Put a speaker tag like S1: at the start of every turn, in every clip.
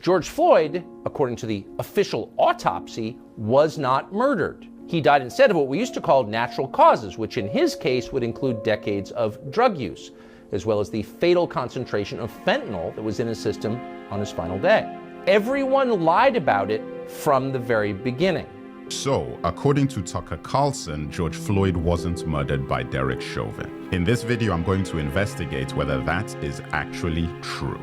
S1: George Floyd, according to the official autopsy, was not murdered. He died instead of what we used to call natural causes, which in his case would include decades of drug use, as well as the fatal concentration of fentanyl that was in his system on his final day. Everyone lied about it from the very beginning.
S2: So, according to Tucker Carlson, George Floyd wasn't murdered by Derek Chauvin. In this video, I'm going to investigate whether that is actually true.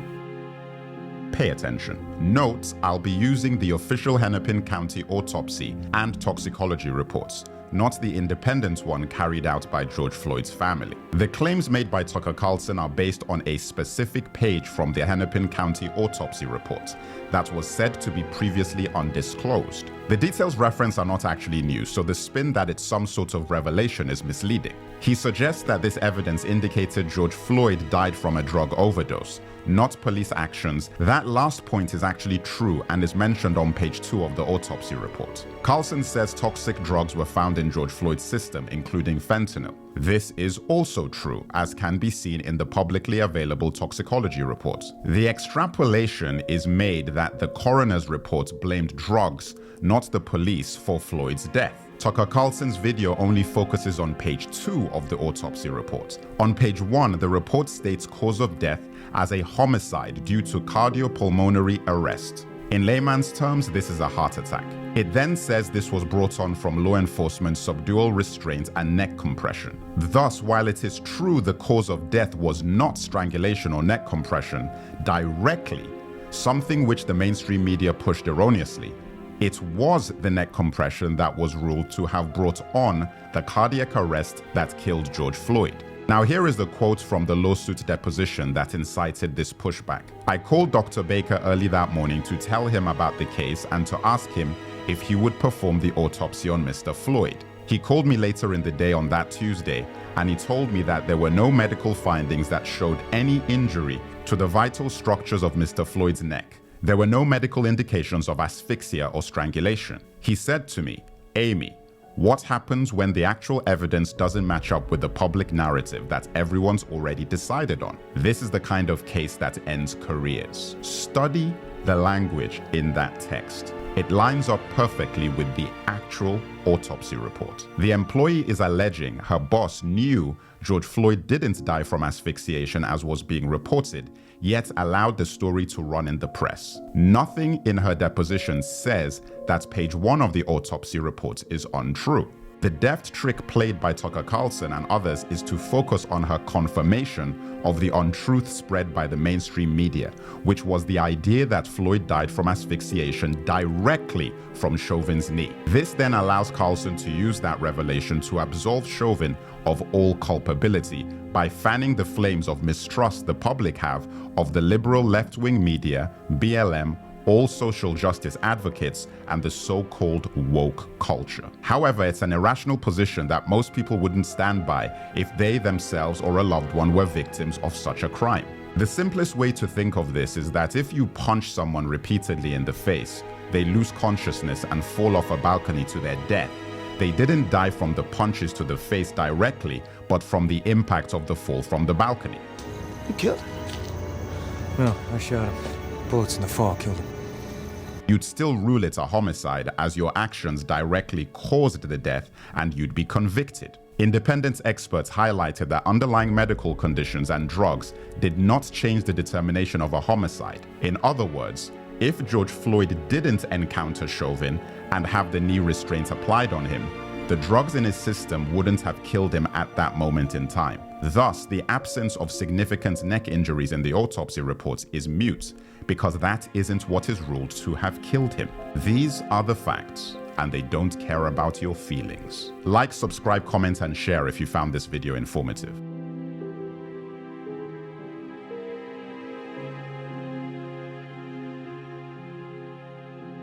S2: Pay attention. Note, I'll be using the official Hennepin County autopsy and toxicology reports, not the independent one carried out by George Floyd's family. The claims made by Tucker Carlson are based on a specific page from the Hennepin County autopsy report that was said to be previously undisclosed. The details referenced are not actually new, so the spin that it's some sort of revelation is misleading. He suggests that this evidence indicated George Floyd died from a drug overdose, not police actions. That last point is actually true and is mentioned on page 2 of the autopsy report. Carlson says toxic drugs were found in George Floyd's system, including fentanyl. This is also true, as can be seen in the publicly available toxicology report. The extrapolation is made that the coroner's report blamed drugs, not the police, for Floyd's death. Tucker Carlson's video only focuses on page 2 of the autopsy report. On page 1, the report states cause of death as a homicide due to cardiopulmonary arrest. In layman's terms, this is a heart attack. It then says this was brought on from law enforcement subdual restraint and neck compression. Thus, while it is true the cause of death was not strangulation or neck compression directly, something which the mainstream media pushed erroneously, it was the neck compression that was ruled to have brought on the cardiac arrest that killed George Floyd. Now here is the quote from the lawsuit deposition that incited this pushback. I called Dr. Baker early that morning to tell him about the case and to ask him if he would perform the autopsy on Mr. Floyd. He called me later in the day on that Tuesday, and he told me that there were no medical findings that showed any injury to the vital structures of Mr. Floyd's neck. There were no medical indications of asphyxia or strangulation. He said to me, Amy, what happens when the actual evidence doesn't match up with the public narrative that everyone's already decided on? This is the kind of case that ends careers. Study the language in that text. It lines up perfectly with the actual autopsy report. The employee is alleging her boss knew George Floyd didn't die from asphyxiation as was being reported, yet allowed the story to run in the press. Nothing in her deposition says that page 1 of the autopsy report is untrue. The deft trick played by Tucker Carlson and others is to focus on her confirmation of the untruth spread by the mainstream media, which was the idea that Floyd died from asphyxiation directly from Chauvin's knee. This then allows Carlson to use that revelation to absolve Chauvin of all culpability by fanning the flames of mistrust the public have of the liberal left-wing media, BLM, all social justice advocates, and the so-called woke culture. However, it's an irrational position that most people wouldn't stand by if they themselves or a loved one were victims of such a crime. The simplest way to think of this is that if you punch someone repeatedly in the face, they lose consciousness and fall off a balcony to their death. They didn't die from the punches to the face directly, but from the impact of the fall from the balcony.
S3: You killed him? No, I shot him. Bullets in the fall killed him.
S2: You'd still rule it a homicide as your actions directly caused the death and you'd be convicted. Independent experts highlighted that underlying medical conditions and drugs did not change the determination of a homicide. In other words, if George Floyd didn't encounter Chauvin and have the knee restraint applied on him, the drugs in his system wouldn't have killed him at that moment in time. Thus, the absence of significant neck injuries in the autopsy reports is moot, because that isn't what is ruled to have killed him. These are the facts, and they don't care about your feelings. Like, subscribe, comment, and share if you found this video informative.